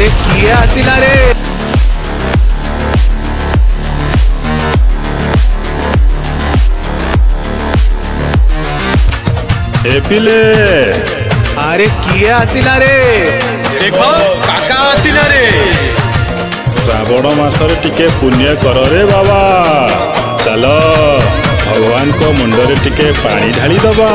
अरे किए आसिला रे एपिले अरे किए आसिला रे देखो काका आसिला रे श्रावण मासरे टिके पुण्य कर रे बाबा चल भगवान को मुंडरे टिके पानी ढाली दबा।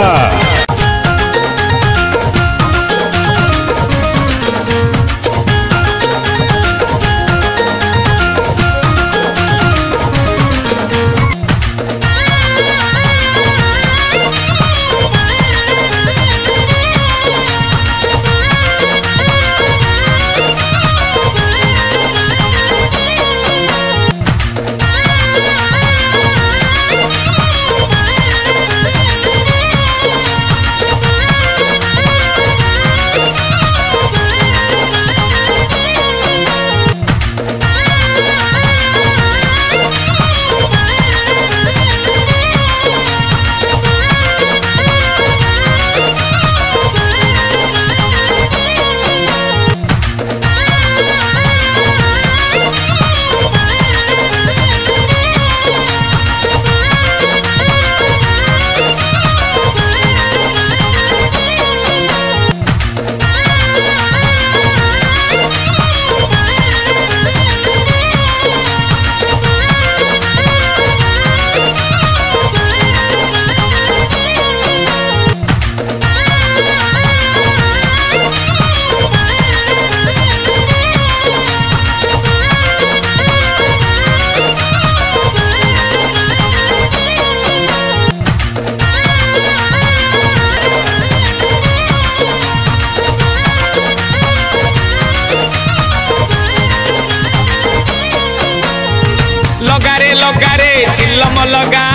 लगारे लगारे चिल्लम लगा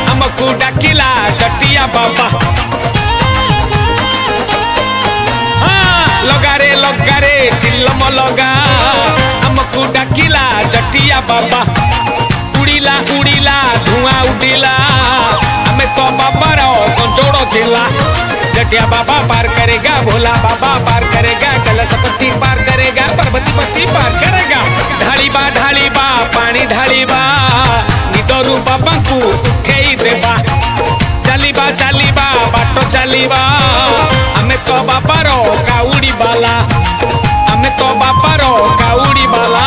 हमको डाकिला जटिया बाबा हाँ लगारे लगारे चिल्लम लगा हमको डाकिला जटिया बाबा उड़ीला उड़ीला धुआं उड़ीला हमें तो बाबा रो जोड़ो चिल्ला जटिया बाबा पार करेगा भोला बाबा पार करेगा कैलाशपति पार करेगा पार्वतीपति पार करेगा ढाली बा पानी ढाली बा निदरू बाबा को उठेई देबा चलीबा बाटो चलीबा हमें तो बाबा रो काउड़ी बाला हमें तो बाबा रो काउड़ी बाला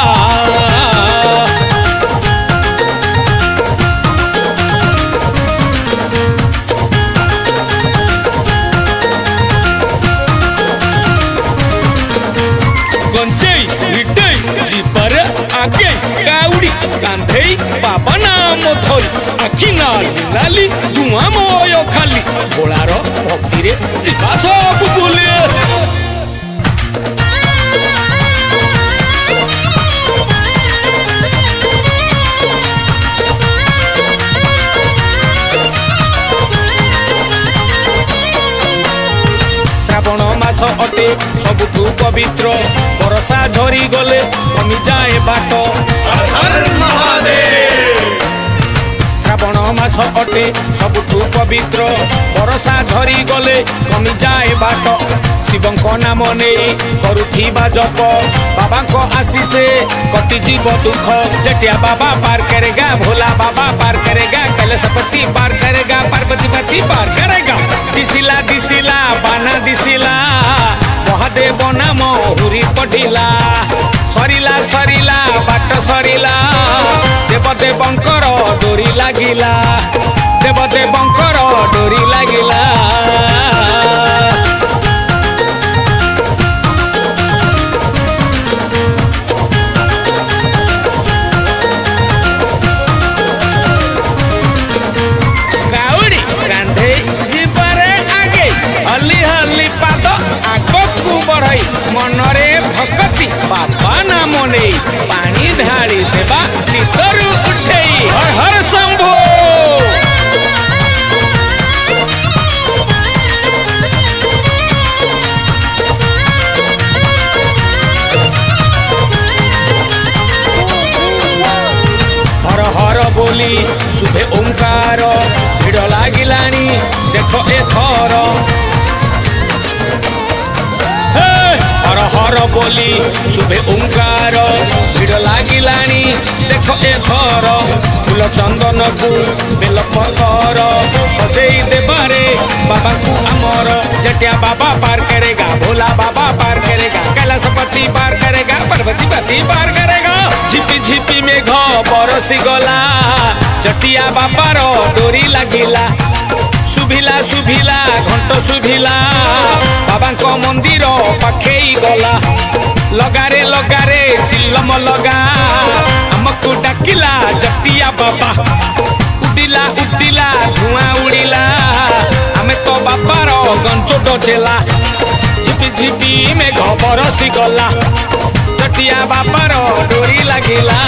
आगे काउड़ी कांधे बाबा नाम धरी आखि नाली धुआं मय खाली बोलार भक्ति रे जीवा सब बोले श्रावण मास अटे सबुठू पवित्र बरसा झरी गले कमी जाए बाट श्रावण मास अटे सबुठू पवित्र बरसा झरी गले कमी जाए बाट शिवंको नाम नहीं करुथिबा जप बाबा को आशीषे कटि जीव दुख जटिया बाबा पार करेगा भोला बाबा पार करेगा कैलाशपति पार करेगा पार्वतीपति पार करेगा दिसिला दिसिला बाना दिसिला महादेव नाम हुरी पढ़िला सरिला सरिला बाट सरिला देवदेवंकर डोरी लागिला देवदेवंकर डोरी लागिला काउड़ी कांधे जीवरे आगे हली हली पाद आगकू बढ़ई मनरे भक्ति बाबा नाम नहीं पानी ढाली देबा नितरू उठेई हर हर शंभो हर हर बोली शुभे ओंकार भिड़ लागिलानी देख एथर हर हर बोली शुभे ओंकार भिड़ लागिलाणी देख एथर फूल चंदन को बेल पतर सजेई देबारे बाबा को अमर जटिया बाबा पार करेगा भोला बाबा पार करेगा कैलाशपति पार करेगा पार्वतीपति पार करेगा झिपी झिपी में घ बरसी गला जटिया बाबार डोरी लागिला सुभिला सुभिला घंट सुभिला बाबा को मंदिर पाखेई गला लगारे चिल्लम लगा हमको डाकिला जटिया बाबा उडिला उडिला धुआं उड़िला हमें तो बाबार गंचो डजेला झिपी झिपी में घबरसी गला जटिया बाबार डोरी लागिला।